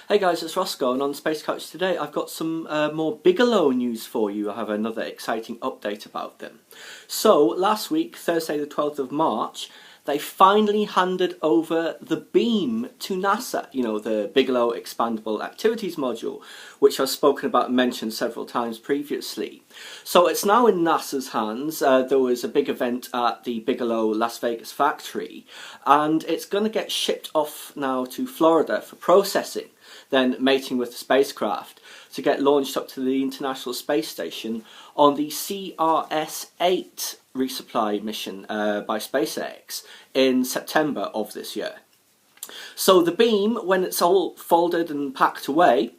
Hey guys, it's Roscoe, and on Space Couch today I've got some more Bigelow news for you. I have another exciting update about them. So, last week, Thursday the 12th of March, they finally handed over the beam to NASA, the Bigelow Expandable Activities Module, which I've spoken about and mentioned several times previously. So it's now in NASA's hands. There was a big event at the Bigelow Las Vegas factory, and it's going to get shipped off now to Florida for processing, then mating with the spacecraft to get launched up to the International Space Station on the CRS-8 resupply mission by SpaceX in September of this year. So the beam, when it's all folded and packed away,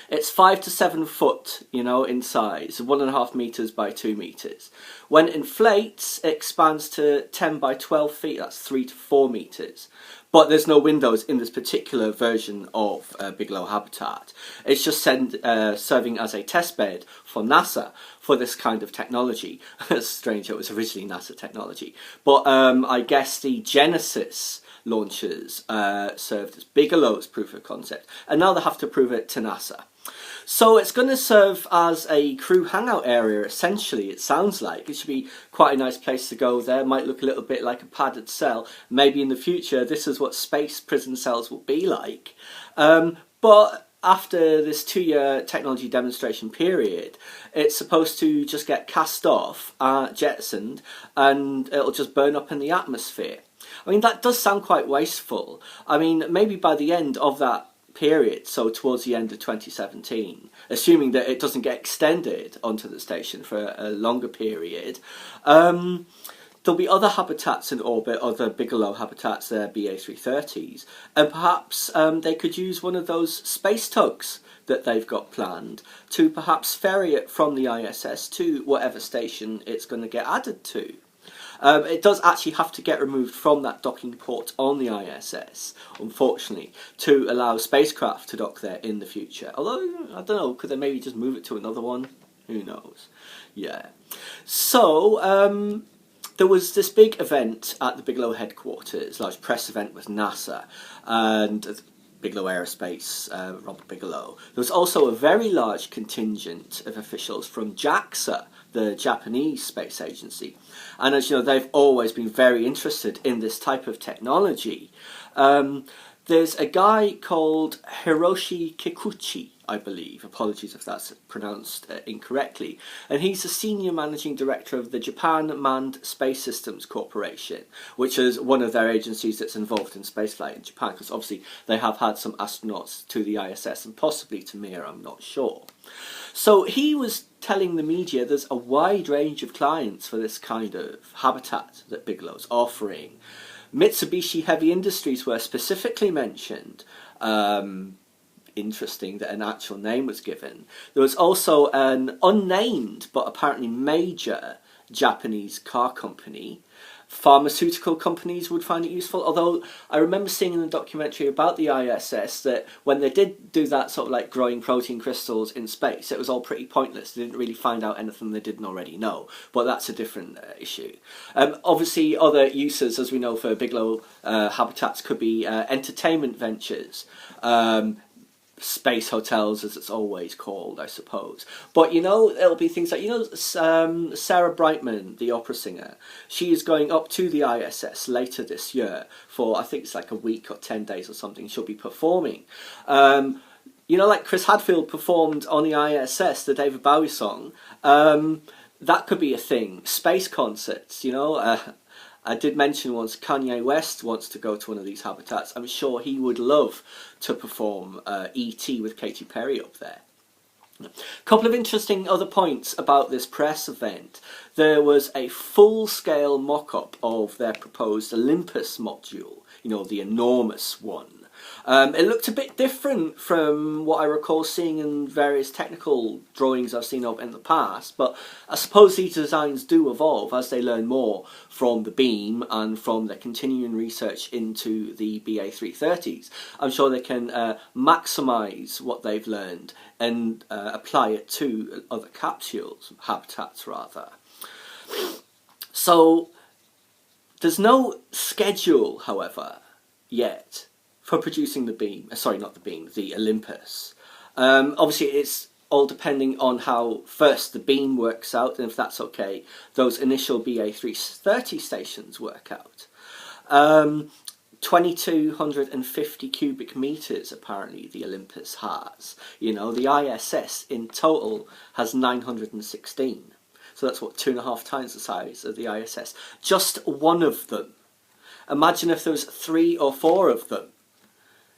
it's 5 to 7 foot, in size, 1.5 meters by 2 meters. When it inflates, it expands to 10 by 12 feet, that's 3 to 4 meters. But there's no windows in this particular version of Bigelow Habitat. It's just serving as a test bed for NASA for this kind of technology. It's strange, it was originally NASA technology. But I guess the Genesis launchers served as Bigelow's proof of concept, and now they have to prove it to NASA. So it's going to serve as a crew hangout area, essentially, it sounds like. It should be quite a nice place to go there. Might look a little bit like a padded cell. Maybe in the future this is what space prison cells will be like. But after this 2-year technology demonstration period, it's supposed to just get cast off, jettisoned, and it'll just burn up in the atmosphere. I mean, that does sound quite wasteful. I mean, maybe by the end of that period, so towards the end of 2017, assuming that it doesn't get extended onto the station for a longer period, there'll be other habitats in orbit, other Bigelow habitats, their BA330s, and perhaps they could use one of those space tugs that they've got planned to perhaps ferry it from the ISS to whatever station it's going to get added to. It does actually have to get removed from that docking port on the ISS, unfortunately, to allow spacecraft to dock there in the future. Although, I don't know, could they maybe just move it to another one? Who knows? Yeah. So, there was this big event at the Bigelow headquarters, large press event with NASA, and Bigelow Aerospace, Robert Bigelow. There was also a very large contingent of officials from JAXA, the Japanese space agency. And as you know, they've always been very interested in this type of technology. There's a guy called Hiroshi Kikuchi, I believe, apologies if that's pronounced incorrectly, and he's the senior managing director of the Japan Manned Space Systems Corporation, which is one of their agencies that's involved in spaceflight in Japan, because obviously they have had some astronauts to the ISS and possibly to Mir, I'm not sure. So he was telling the media there's a wide range of clients for this kind of habitat that Bigelow's offering. Mitsubishi Heavy Industries were specifically mentioned. Interesting that an actual name was given. There was also an unnamed but apparently major Japanese car company. Pharmaceutical companies would find it useful, although I remember seeing in the documentary about the ISS that when they did do that sort of like growing protein crystals in space, it was all pretty pointless. They didn't really find out anything they didn't already know, but that's a different issue. Obviously other uses, as we know, for Bigelow habitats could be entertainment ventures, space hotels, as it's always called, I suppose. But it'll be things like, Sarah Brightman, the opera singer, she is going up to the ISS later this year for, I think it's like a week or 10 days or something. She'll be performing. Like Chris Hadfield performed on the ISS, the David Bowie song. That could be a thing. Space concerts, I did mention once Kanye West wants to go to one of these habitats. I'm sure he would love to perform E.T. with Katy Perry up there. A couple of interesting other points about this press event. There was a full-scale mock-up of their proposed Olympus module, the enormous one. It looked a bit different from what I recall seeing in various technical drawings I've seen of in the past, but I suppose these designs do evolve as they learn more from the beam and from their continuing research into the BA330s. I'm sure they can maximise what they've learned and apply it to other habitats rather. So there's no schedule, however, yet for producing the beam. Sorry, not the beam, the Olympus. Obviously, it's all depending on how first the beam works out, and if that's okay, those initial BA330 stations work out. 2,250 cubic meters apparently the Olympus has. You know, the ISS in total has 916. So that's what, 2.5 times the size of the ISS. Just one of them. Imagine if there was 3 or 4 of them.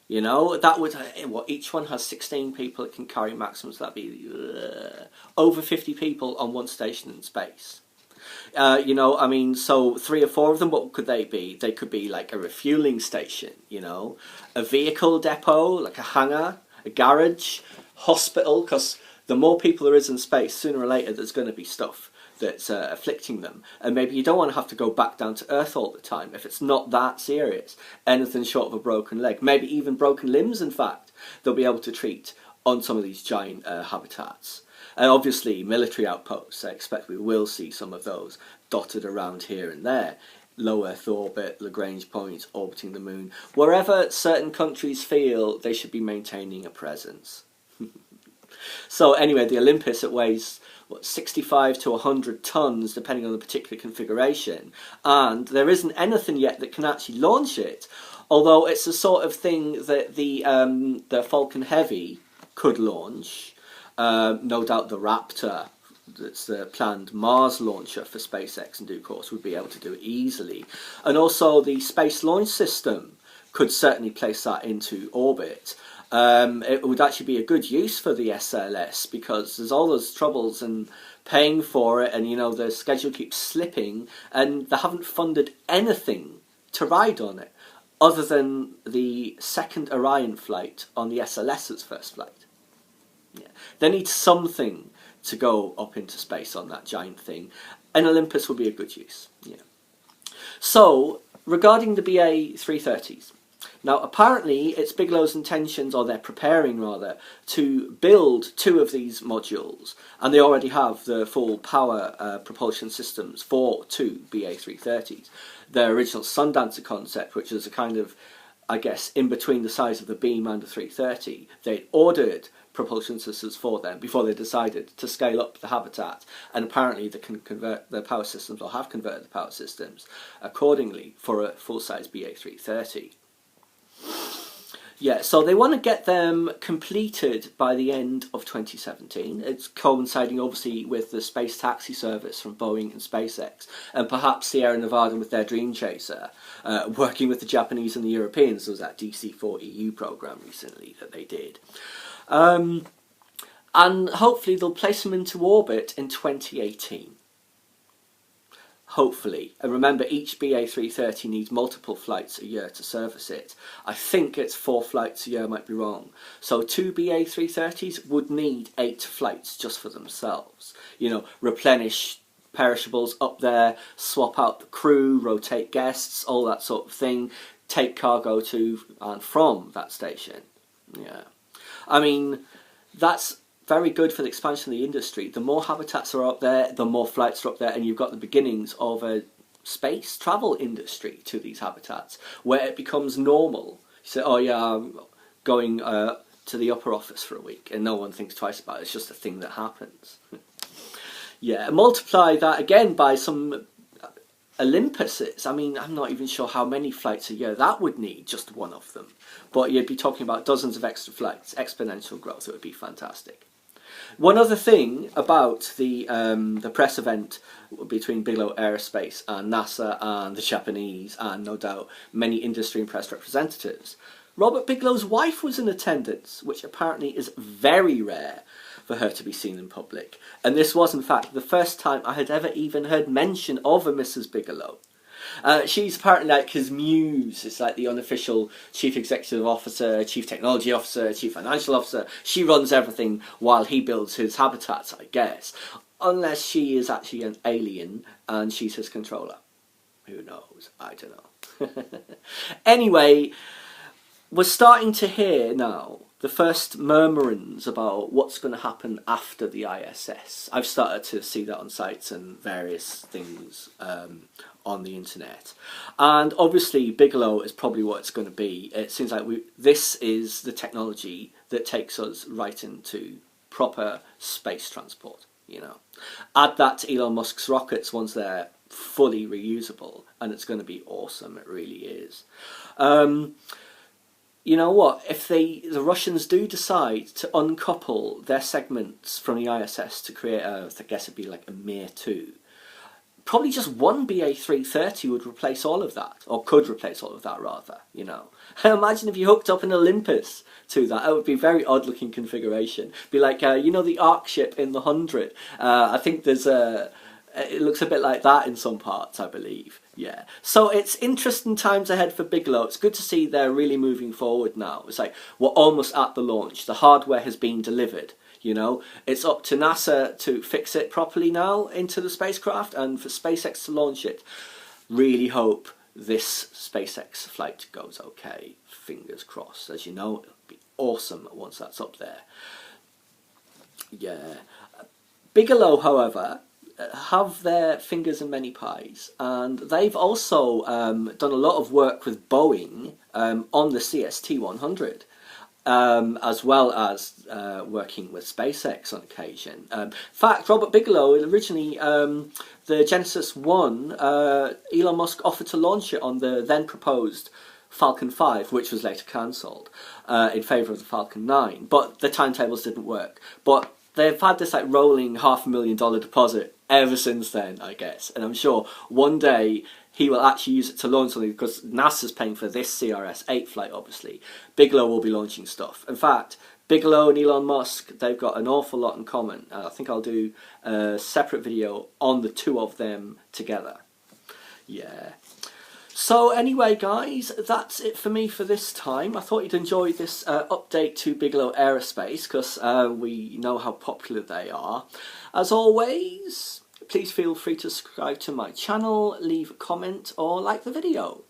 You know, that would, what, each one has 16 people it can carry maximum, so that'd be over 50 people on one station in space. You know, I mean, so 3 or 4 of them, what could they be? They could be like a refueling station, you know, a vehicle depot, like a hangar, a garage, hospital, because the more people there is in space, sooner or later there's going to be stuff that's afflicting them, and maybe you don't want to have to go back down to Earth all the time if it's not that serious. Anything short of a broken leg, maybe even broken limbs, in fact, they'll be able to treat on some of these giant habitats. And obviously military outposts, I expect we will see some of those dotted around here and there. Low Earth orbit, Lagrange points, orbiting the moon, wherever certain countries feel they should be maintaining a presence. So anyway, the Olympus, it weighs 65 to 100 tons depending on the particular configuration, and there isn't anything yet that can actually launch it, although it's the sort of thing that the Falcon Heavy could launch. No doubt the Raptor, that's the planned Mars launcher for SpaceX in due course, would be able to do it easily, and also the Space Launch System could certainly place that into orbit. It would actually be a good use for the SLS because there's all those troubles and paying for it, and you know the schedule keeps slipping, and they haven't funded anything to ride on it other than the second Orion flight on the SLS's first flight. Yeah. They need something to go up into space on that giant thing, and Olympus would be a good use. Yeah. So regarding the BA330s. Now, apparently, it's Bigelow's intentions, or they're preparing rather, to build 2 of these modules, and they already have the full power propulsion systems for 2 BA330s. Their original Sundancer concept, which is a kind of, I guess, in between the size of the beam and the 330, they ordered propulsion systems for them before they decided to scale up the habitat, and apparently they can convert the power systems, or have converted the power systems accordingly for a full-size BA330. Yeah, so they want to get them completed by the end of 2017. It's coinciding obviously with the space taxi service from Boeing and SpaceX, and perhaps Sierra Nevada with their Dream Chaser, working with the Japanese and the Europeans. There was that DC-4EU program recently that they did. And hopefully they'll place them into orbit in 2018. Hopefully. And remember, each BA330 needs multiple flights a year to service it. I think it's 4 flights a year, I might be wrong. So 2 BA330s would need 8 flights just for themselves. You know, replenish perishables up there, swap out the crew, rotate guests, all that sort of thing. Take cargo to and from that station. Yeah. I mean, that's very good for the expansion of the industry. The more habitats are up there, the more flights are up there, and you've got the beginnings of a space travel industry to these habitats, where it becomes normal. You say, oh yeah, I'm going to the upper office for a week, and no one thinks twice about it. It's just a thing that happens. Yeah, multiply that again by some Olympuses. I mean, I'm not even sure how many flights a year that would need, just one of them. But you'd be talking about dozens of extra flights, exponential growth. It would be fantastic. One other thing about the press event between Bigelow Aerospace and NASA and the Japanese, and no doubt many industry and press representatives, Robert Bigelow's wife was in attendance, which apparently is very rare for her to be seen in public. And this was, in fact, the first time I had ever even heard mention of a Mrs. Bigelow. She's apparently like his muse. It's like the unofficial chief executive officer, chief technology officer, chief financial officer. She runs everything while he builds his habitats, I guess. Unless she is actually an alien and she's his controller. Who knows? I don't know. Anyway, we're starting to hear now the first murmurings about what's going to happen after the ISS. I've started to see that on sites and various things on the internet. And obviously Bigelow is probably what it's going to be. It seems like this is the technology that takes us right into proper space transport, you know. Add that to Elon Musk's rockets once they're fully reusable, and it's going to be awesome. It really is. You know what? If the Russians do decide to uncouple their segments from the ISS to create I guess it'd be like a Mir 2, probably just one BA330 would replace all of that, or could replace all of that rather, you know. Imagine if you hooked up an Olympus to that. That would be a very odd looking configuration. Be like, you know, the Ark ship in the 100. I think there's it looks a bit like that in some parts, I believe. Yeah. So it's interesting times ahead for Bigelow. It's good to see they're really moving forward now. It's like we're almost at the launch. The hardware has been delivered. You know, it's up to NASA to fix it properly now into the spacecraft, and for SpaceX to launch it. Really hope this SpaceX flight goes okay. Fingers crossed. As you know, it'll be awesome once that's up there. Yeah. Bigelow, however, have their fingers in many pies, and they've also done a lot of work with Boeing on the CST-100. As well as working with SpaceX on occasion. In fact, Robert Bigelow, originally the Genesis 1, Elon Musk offered to launch it on the then proposed Falcon 5, which was later cancelled, in favour of the Falcon 9, but the timetables didn't work. But they've had this like rolling $500,000 deposit ever since then, I guess, and I'm sure one day he will actually use it to launch something, because NASA's paying for this CRS-8 flight, obviously. Bigelow will be launching stuff. In fact, Bigelow and Elon Musk, they've got an awful lot in common. I think I'll do a separate video on the two of them together. Yeah. So anyway, guys, that's it for me for this time. I thought you'd enjoy this update to Bigelow Aerospace, because we know how popular they are. As always, please feel free to subscribe to my channel, leave a comment, or like the video.